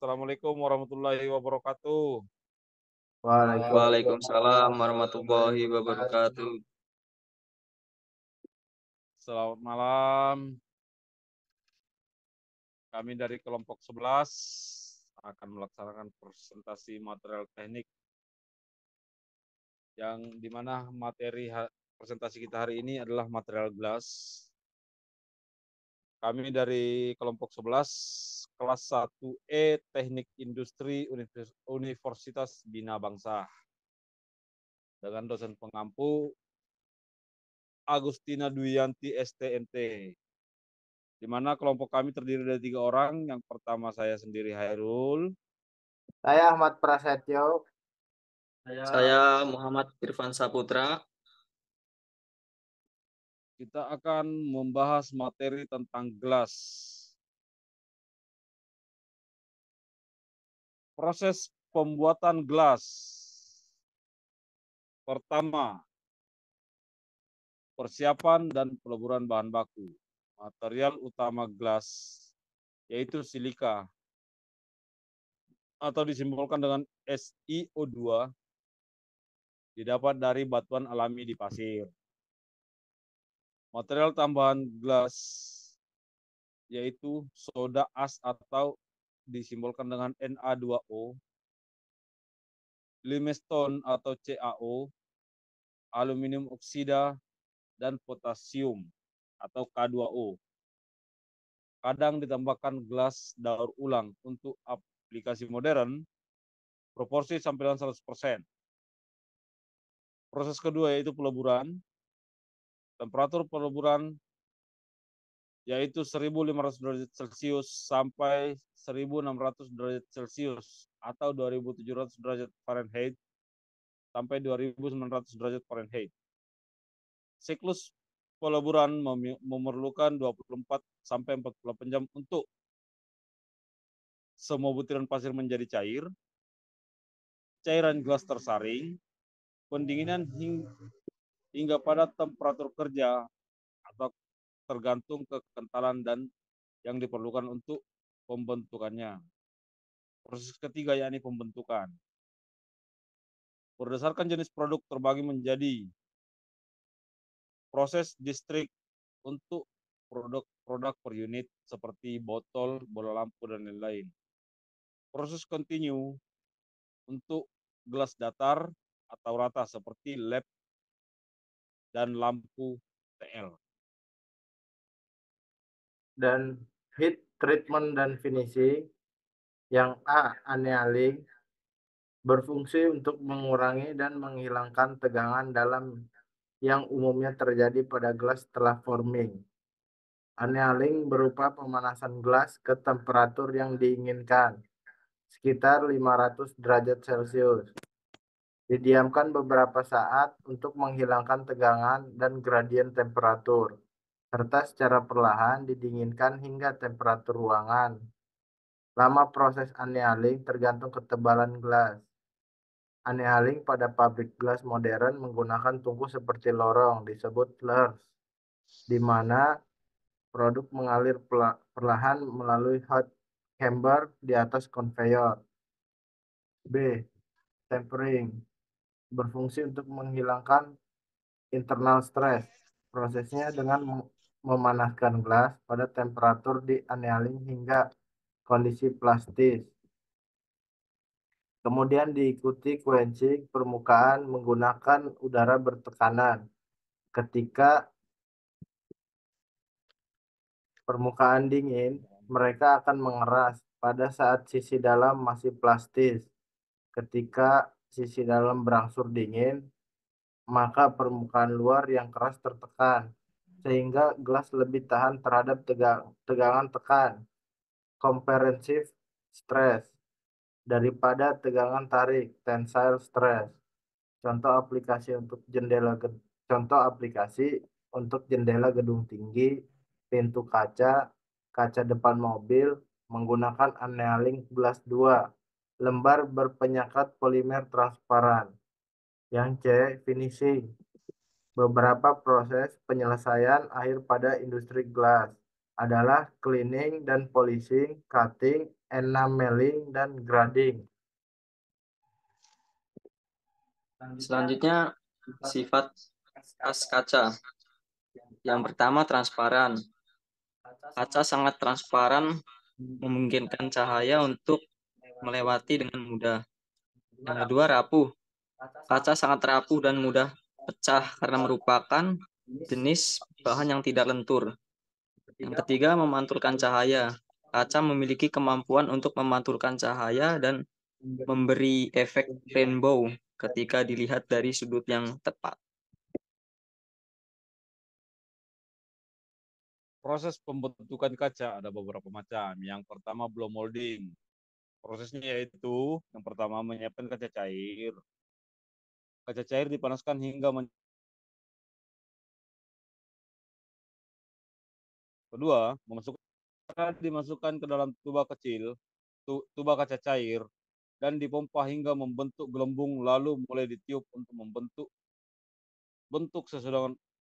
Assalamualaikum warahmatullahi wabarakatuh. Waalaikumsalam warahmatullahi wabarakatuh. Selamat malam. Kami dari kelompok 11 akan melaksanakan presentasi material teknik yang dimana materi presentasi kita hari ini adalah material gelas. Kami dari kelompok 11 kelas 1E Teknik Industri Universitas Bina Bangsa dengan dosen pengampu Agustina Dwiyanti STNT. Di mana kelompok kami terdiri dari 3 orang. Yang pertama saya sendiri Hairul. Saya Ahmad Prasetyo. Saya Muhammad Irfan Saputra. Kita akan membahas materi tentang gelas. Proses pembuatan gelas. Pertama, persiapan dan peleburan bahan baku. Material utama gelas yaitu silika atau disimbolkan dengan SiO2 didapat dari batuan alami di pasir. Material tambahan gelas yaitu soda as atau disimbolkan dengan Na2O, limestone atau CaO, aluminium oksida, dan potasium atau K2O. Kadang ditambahkan gelas daur ulang untuk aplikasi modern, proporsi sampai dengan 100%. Proses kedua yaitu peleburan. Temperatur peleburan yaitu 1500 derajat Celcius sampai 1600 derajat Celcius atau 2700 derajat Fahrenheit sampai 2900 derajat Fahrenheit. Siklus peleburan memerlukan 24 sampai 48 jam untuk semua butiran pasir menjadi cair, cairan gelas tersaring, pendinginan hingga pada temperatur kerja atau tergantung kekentalan dan yang diperlukan untuk pembentukannya. Proses ketiga yakni pembentukan. Berdasarkan jenis produk terbagi menjadi proses distrik untuk produk per unit seperti botol, bola lampu, dan lain-lain. Proses continue untuk gelas datar atau rata seperti led dan lampu TL. Dan heat treatment dan finishing. Yang A, annealing, berfungsi untuk mengurangi dan menghilangkan tegangan dalam yang umumnya terjadi pada gelas setelah forming. Annealing berupa pemanasan gelas ke temperatur yang diinginkan, sekitar 500 derajat Celcius. Didiamkan beberapa saat untuk menghilangkan tegangan dan gradien temperatur, serta secara perlahan didinginkan hingga temperatur ruangan. Lama proses annealing tergantung ketebalan gelas. Annealing pada pabrik gelas modern menggunakan tungku seperti lorong disebut slurs, di mana produk mengalir perlahan melalui hot chamber di atas konveyor. B. Tempering, berfungsi untuk menghilangkan internal stress. Prosesnya dengan memanaskan gelas pada temperatur di annealing hingga kondisi plastis. Kemudian diikuti quenching permukaan menggunakan udara bertekanan. Ketika permukaan dingin, mereka akan mengeras pada saat sisi dalam masih plastis. Ketika sisi dalam berangsur dingin, maka permukaan luar yang keras tertekan, sehingga gelas lebih tahan terhadap tegangan tekan, comprehensive stress, daripada tegangan tarik, tensile stress. Contoh aplikasi untuk jendela gedung tinggi, pintu kaca, kaca depan mobil menggunakan annealing glass 2, lembar berpenyakat polimer transparan. Yang C, finishing, beberapa proses penyelesaian akhir pada industri gelas. adalah cleaning dan polishing, cutting, enameling, dan grading. Selanjutnya, sifat khas kaca. Yang pertama, transparan. Kaca sangat transparan, memungkinkan cahaya untuk melewati dengan mudah. Yang kedua, rapuh. Kaca sangat rapuh dan mudah pecah karena merupakan jenis bahan yang tidak lentur. Yang ketiga, memantulkan cahaya. Kaca memiliki kemampuan untuk memantulkan cahaya dan memberi efek rainbow ketika dilihat dari sudut yang tepat. Proses pembentukan kaca ada beberapa macam. Yang pertama blow molding. Prosesnya yaitu yang pertama menyiapkan kaca cair. Kaca cair dipanaskan hingga kedua, dimasukkan ke dalam tuba kecil, tuba kaca cair, dan dipompa hingga membentuk gelembung, lalu mulai ditiup untuk membentuk bentuk sesuai dengan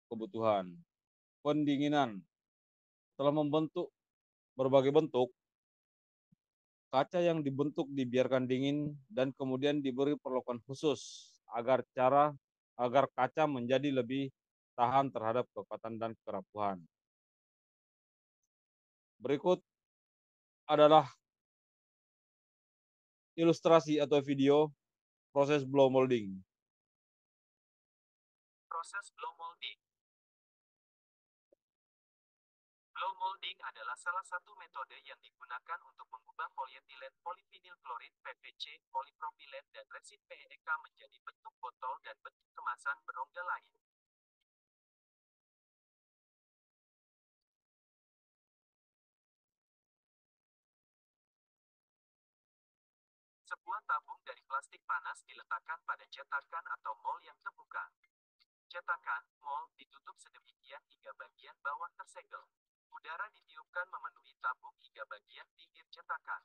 kebutuhan. Pendinginan. Setelah membentuk berbagai bentuk, kaca yang dibentuk dibiarkan dingin dan kemudian diberi perlakuan khusus agar kaca menjadi lebih tahan terhadap kekuatan dan kerapuhan. Berikut adalah ilustrasi atau video proses blow molding. Proses blow molding. Blow molding adalah salah satu metode yang digunakan untuk mengubah polietilen, polivinil klorid, PVC, polipropilen, dan resin PEK menjadi bentuk botol dan bentuk kemasan berongga lain. Sebuah tabung dari plastik panas diletakkan pada cetakan atau mold yang terbuka. Cetakan, mold, ditutup sedemikian hingga bagian bawah tersegel. Udara ditiupkan memenuhi tabung hingga bagian pinggir cetakan.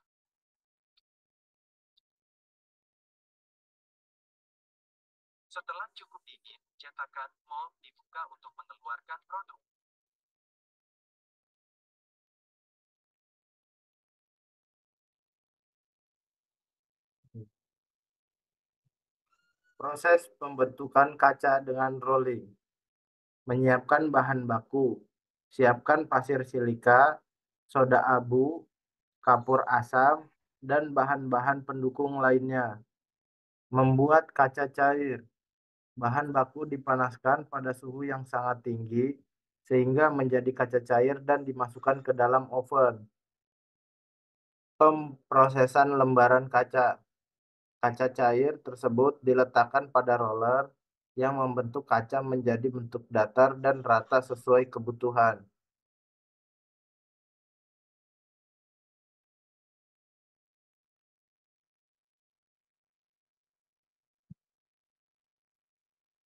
Setelah cukup dingin, cetakan, mold, dibuka untuk mengeluarkan produk. Proses pembentukan kaca dengan rolling. Menyiapkan bahan baku. Siapkan pasir silika, soda abu, kapur asam, dan bahan-bahan pendukung lainnya. Membuat kaca cair. Bahan baku dipanaskan pada suhu yang sangat tinggi sehingga menjadi kaca cair dan dimasukkan ke dalam oven. Pemprosesan lembaran kaca. Kaca cair tersebut diletakkan pada roller yang membentuk kaca menjadi bentuk datar dan rata sesuai kebutuhan.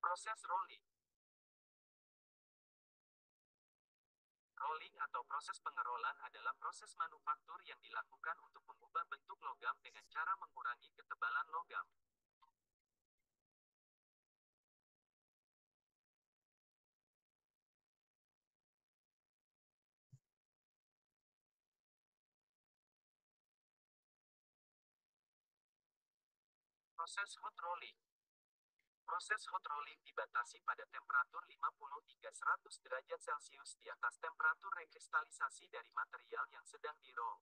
Proses rolling. Rolling atau proses pengerolan adalah proses manufaktur yang dilakukan untuk mengubah bentuk logam dengan cara mengurangi ketebalan logam. Proses hot rolling. Proses hot rolling dibatasi pada temperatur 50 hingga 100 derajat Celcius di atas temperatur rekristalisasi dari material yang sedang di-roll.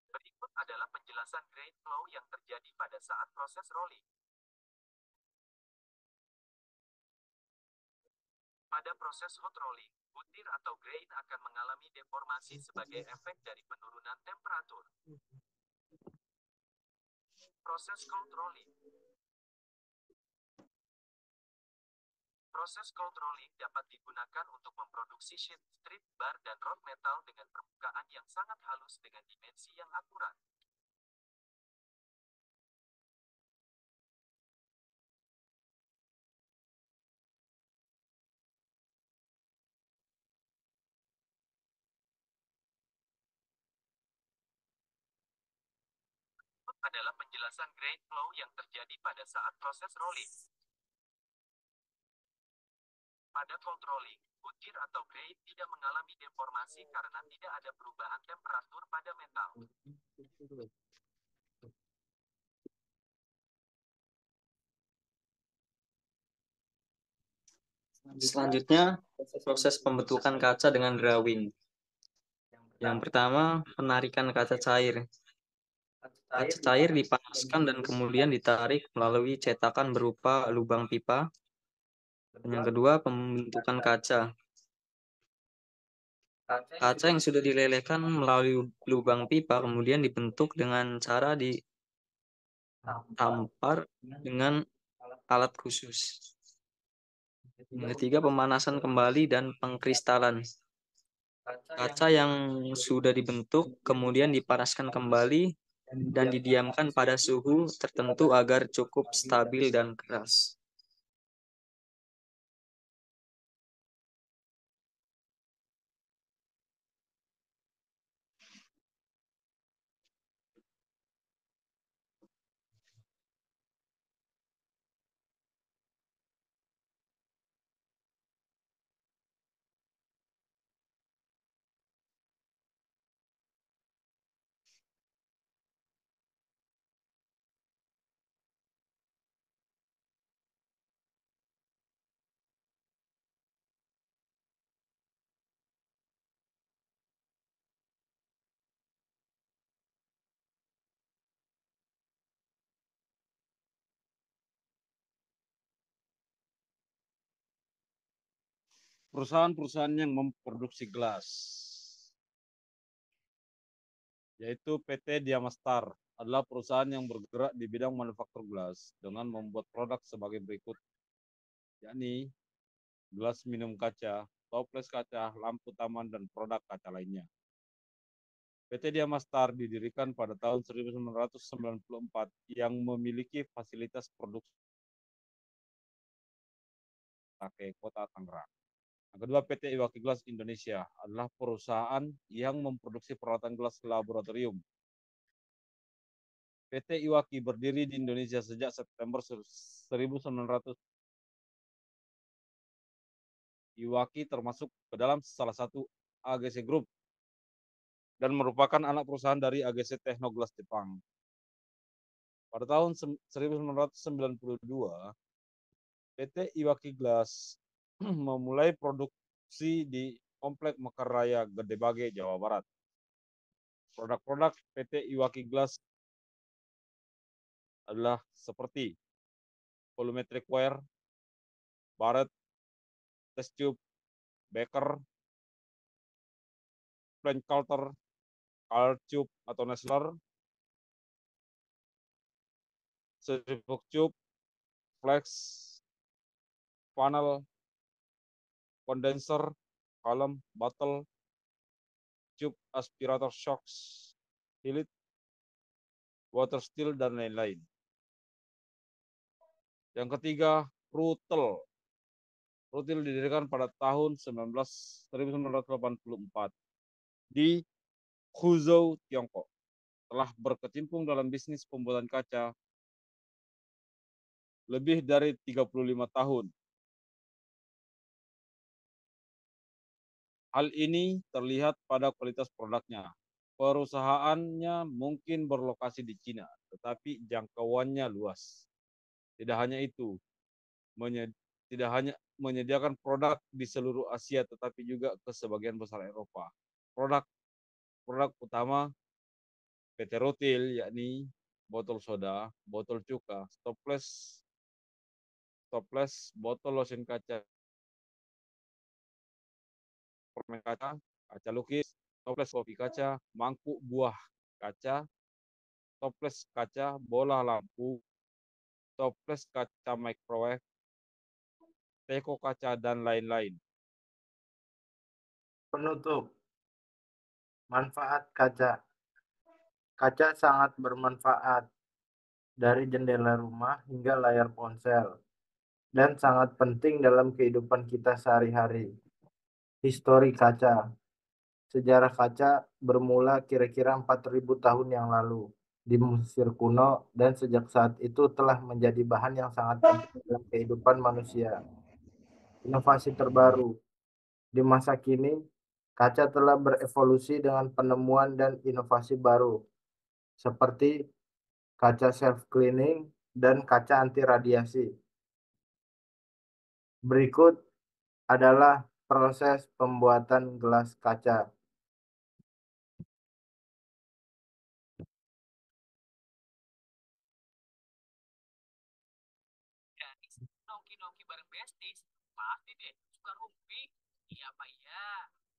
Berikut adalah penjelasan grain flow yang terjadi pada saat proses rolling. Pada proses hot rolling, butir atau grain akan mengalami deformasi sebagai efek dari penurunan temperatur. Proses cold rolling. Proses cold rolling dapat digunakan untuk memproduksi sheet, strip, bar, dan rod metal dengan permukaan yang sangat halus dengan dimensi yang akurat. adalah penjelasan grain flow yang terjadi pada saat proses rolling. Pada cold rolling, butir atau grain tidak mengalami deformasi karena tidak ada perubahan temperatur pada metal. Selanjutnya, proses pembentukan kaca dengan drawing. Yang pertama, penarikan kaca cair. Kaca cair dipanaskan dan kemudian ditarik melalui cetakan berupa lubang pipa. Dan yang kedua, pembentukan kaca. Kaca yang sudah dilelehkan melalui lubang pipa kemudian dibentuk dengan cara ditampar dengan alat khusus. Yang ketiga, pemanasan kembali dan pengkristalan. Kaca yang sudah dibentuk kemudian dipanaskan kembali dan didiamkan pada suhu tertentu agar cukup stabil dan keras. Perusahaan-perusahaan yang memproduksi gelas, yaitu PT Diamastar, adalah perusahaan yang bergerak di bidang manufaktur gelas dengan membuat produk sebagai berikut, yakni gelas minum kaca, toples kaca, lampu taman, dan produk kaca lainnya. PT Diamastar didirikan pada tahun 1994 yang memiliki fasilitas produksi pakai Kota Tangerang. Yang kedua, PT Iwaki Glass Indonesia adalah perusahaan yang memproduksi peralatan gelas laboratorium. PT Iwaki berdiri di Indonesia sejak September 1900. Iwaki termasuk ke dalam salah satu AGC Group dan merupakan anak perusahaan dari AGC Technoglass Jepang. Pada tahun 1992, PT Iwaki Glass memulai produksi di Komplek Mekar Raya, Gedebage, Jawa Barat. Produk-produk PT Iwaki Glass adalah seperti volumetric wire, baret, test tube, beaker, flame coulter, color tube atau Nestler, centrifuge tube, flex, funnel, condenser, column, bottle, tube aspirator shocks, hilit, water still, dan lain-lain. Yang ketiga, Rutel. Rutel didirikan pada tahun 1984 di Huzhou, Tiongkok. Telah berkecimpung dalam bisnis pembuatan kaca lebih dari 35 tahun. Hal ini terlihat pada kualitas produknya. Perusahaannya mungkin berlokasi di Cina, tetapi jangkauannya luas. Tidak hanya itu, tidak hanya menyediakan produk di seluruh Asia, tetapi juga ke sebagian besar Eropa. Produk utama PT Rutil yakni botol soda, botol cuka, toples, botol lotion kaca, permen kaca, kaca lukis, toples kopi kaca, mangkuk buah kaca, toples kaca, bola lampu, toples kaca microwave, teko kaca, dan lain-lain. Penutup. Manfaat kaca. Kaca sangat bermanfaat, dari jendela rumah hingga layar ponsel, dan sangat penting dalam kehidupan kita sehari-hari. Histori kaca. Sejarah kaca bermula kira-kira 4.000 tahun yang lalu. di Mesir kuno dan sejak saat itu telah menjadi bahan yang sangat penting dalam kehidupan manusia. Inovasi terbaru di masa kini, kaca telah berevolusi dengan penemuan dan inovasi baru seperti kaca self-cleaning dan kaca anti radiasi. Berikut adalah proses pembuatan gelas kaca. Guys, nongki-nongki bareng besties. Pasti deh, suka rumpi. Iya apa iya?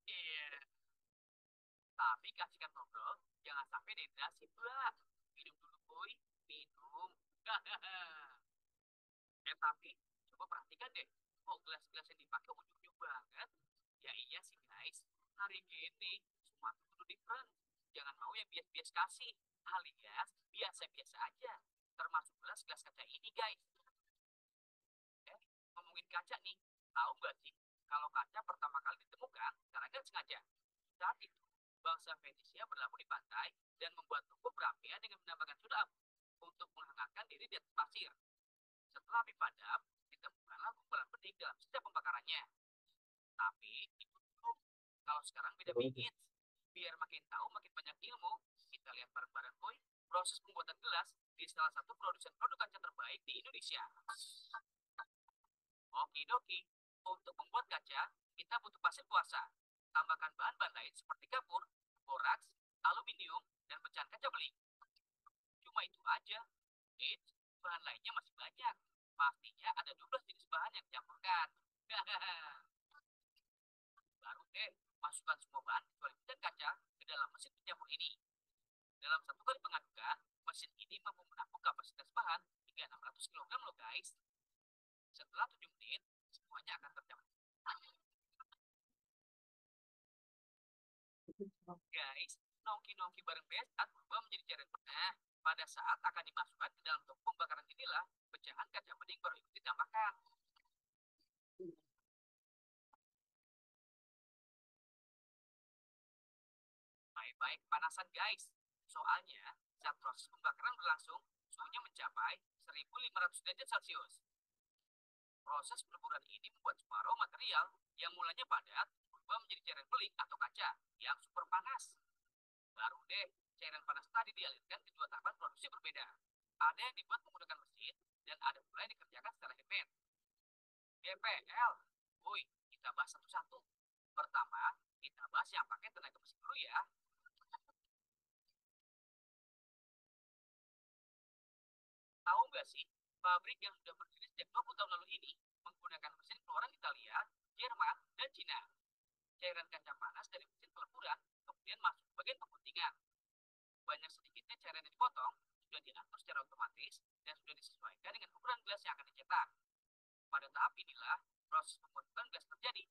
Iya. Tapi kasihkan ngobrol, jangan sampai dehidrasi pula. Minum dulu, boy. Minum. Tapi, coba perhatikan deh. Kok gelas-gelas yang dipakai unyu-unyu banget? Ya iya sih, guys. Hari gini, semua tuh kudu different. Jangan mau yang bias-bias kasih. Alias, biasa-biasa aja. Termasuk gelas-gelas kaca ini, guys. Ngomongin kaca nih, tahu nggak sih kalau kaca pertama kali ditemukan karena sengaja. Saat itu, bangsa Venesia berlabuh di pantai dan membuat tungku perapian dengan menambahkan soda abu untuk menghangatkan diri di atas pasir. Setelah api padam, ditemukanlah kumpulan bening dalam sisa pembakarannya. Tapi, itu dulu. Kalau sekarang beda bingit. Biar makin tahu, makin banyak ilmu, kita lihat bareng-bareng, boy, proses pembuatan gelas di salah satu produsen produk kaca terbaik di Indonesia. Okidoki, untuk membuat kaca, kita butuh pasir kuarsa. Tambahkan bahan-bahan lain seperti kapur, boraks, aluminium, dan pecahan kaca beling. Cuma itu aja. Bahan lainnya masih banyak. Pastinya ada 12 jenis bahan yang dicampurkan. Baru deh, masukkan semua bahan kecuali pecahan kaca ke dalam mesin pencampur ini. Dalam satu kali pengadukan, mesin ini mampu menampung kapasitas bahan hingga 600 kg loh guys. Setelah 7 menit, semuanya akan tercampur. Guys, nongki-nongki bareng besan berubah menjadi cairan. Nah, pada saat akan dimasukkan ke dalam tungku pembakaran inilah pecahan kaca bening baru ikut ditambahkan. Baik-baik panasan guys. Soalnya, saat proses pembakaran berlangsung, suhunya mencapai 1500 derajat Celcius. Proses peleburan ini membuat semua raw material yang mulanya padat berubah menjadi cairan beling atau kaca yang super panas. Baru deh, cairan panas tadi dialirkan ke dua tahapan produksi berbeda. Ada yang dibuat menggunakan mesin dan ada pula yang dikerjakan secara handmade. GPL, woi, kita bahas satu-satu. Pertama, kita bahas yang pakai tenaga mesin dulu ya. Tahu nggak sih, pabrik yang sudah berdiri sejak 20 tahun lalu ini menggunakan mesin keluaran Italia, Jerman, dan Cina. Cairan kaca panas dari mesin peleburan kemudian masuk ke bagian pengguntingan. Banyak sedikitnya cairan yang dipotong sudah diatur secara otomatis dan sudah disesuaikan dengan ukuran gelas yang akan dicetak. Pada tahap inilah proses pembuatan gelas terjadi.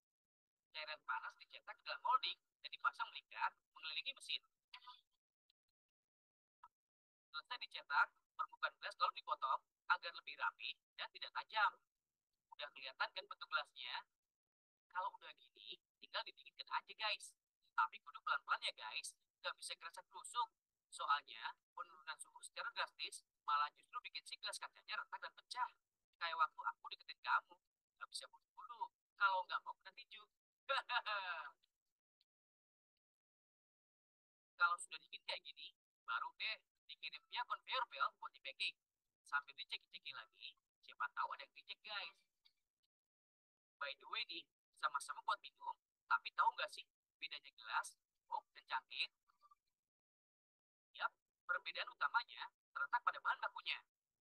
Cairan panas dicetak ke dalam molding dan dipasang melingkar mengelilingi mesin. Selesai dicetak, permukaan gelas lalu dipotong agar lebih rapi dan tidak tajam. Udah kelihatan kan bentuk gelasnya? Kalau udah gini, tinggal didinginkan aja guys. Tapi kudu pelan-pelan ya guys, nggak bisa kerasa tusuk. Soalnya, penurunan suhu secara drastis malah justru bikin si gelas kacanya retak dan pecah. Kayak waktu aku deketin kamu, nggak bisa buru-buru. Kalau nggak mau kena tinju. Kalau sudah dingin kayak gini, baru deh dikirim via conveyor belt buat di packing. Sambil dicek-ceki lagi, siapa tahu ada yang reject guys. By the way nih, sama-sama buat minum, tapi tahu nggak sih bedanya gelas, mug, dan cangkir? Yap, perbedaan utamanya terletak pada bahan bakunya.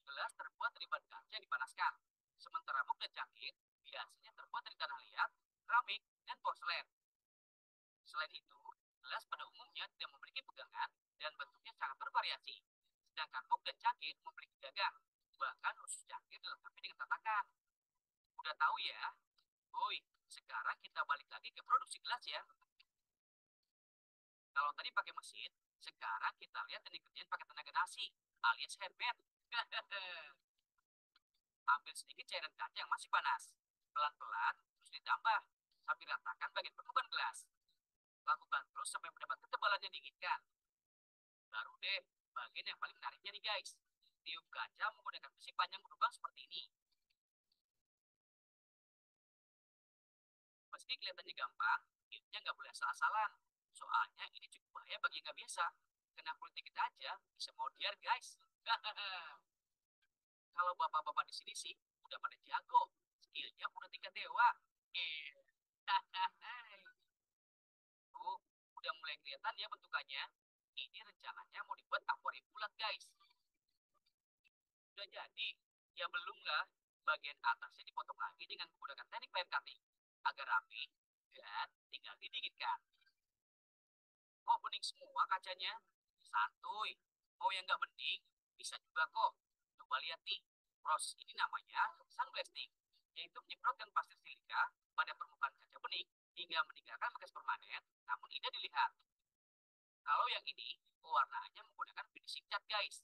Gelas terbuat dari bahan kaca yang dipanaskan, sementara mug dan cangkir biasanya terbuat dari tanah liat, keramik, dan porselen. Selain itu, gelas pada umumnya tidak memiliki pegangan dan bentuknya sangat bervariasi. Sedangkan mug dan cangkir memiliki gagang, bahkan khusus cangkir dilengkapi dengan tatakan. Udah tahu ya? Boy, sekarang kita balik lagi ke produksi gelas ya. Kalau tadi pakai mesin, sekarang kita lihat teknik kerjaan pakai tenaga nasi, alias handmade. Ambil sedikit cairan kaca yang masih panas. Pelan-pelan, terus ditambah, sambil ratakan bagian permukaan gelas. Lakukan terus sampai mendapat ketebalan yang diinginkan. Baru deh, Bagian yang paling menariknya nih guys, tiup kaca menggunakan besi panjang berlubang seperti ini. Meski kelihatannya gampang, tiupnya nggak boleh asal-asalan. Soalnya ini cukup bahaya bagi yang nggak biasa. Kena kulit dikit aja, bisa modiar guys. Kalau bapak-bapak di sini sih udah pada jago, skillnya udah tingkat dewa. Tuh, udah mulai kelihatan ya bentukannya. Ini rencananya mau dibuat akuarium bulat guys. Udah jadi, ya belum lah. Bagian atasnya dipotong lagi dengan menggunakan teknik wire cutting agar rapi dan tinggal didinginkan. Kok bening semua kacanya? Santuy. Mau yang nggak bening, bisa juga kok. Coba lihat nih, proses ini namanya sunblasting, yaitu menyemprotkan pasir silika pada permukaan kaca bening hingga meninggalkan bekas permanen, namun indah dilihat. Kalau yang ini, pewarnaannya menggunakan finishing cat guys.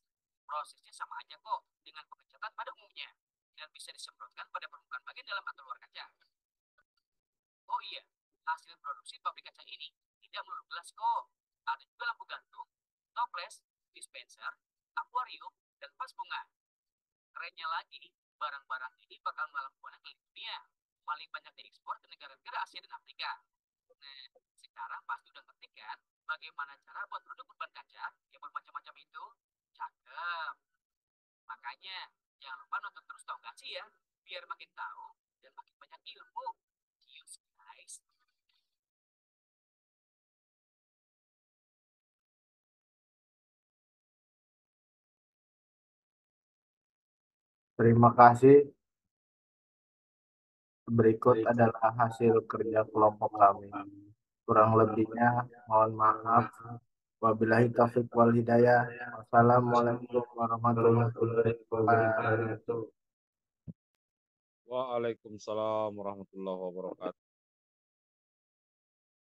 Prosesnya sama aja kok dengan pengecatan pada umumnya, dan bisa disemprotkan pada permukaan bagian dalam atau luar kaca. Oh iya, hasil produksi pabrik kaca ini tidak melulu gelas kok. Ada juga lampu gantung, toples, dispenser, akuarium, dan vas bunga. Kerennya lagi, barang-barang ini bakal melalang buana keliling dunia. Paling banyak diekspor ke negara-negara Asia dan Afrika. Nah, sekarang pasti udah ngerti kan bagaimana cara buat produk berbahan kaca yang bermacam-macam itu? Cakep. Makanya, jangan lupa nonton terus, tau gak sih ya? Biar makin tahu dan makin banyak ilmu. Cheers guys. Terima kasih. Berikut adalah hasil kerja kelompok kami. Kurang lebihnya mohon maaf. Wabillahi taufiq wal hidayah. Wassalamualaikum warahmatullahi wabarakatuh. Waalaikumsalam warahmatullahi wabarakatuh.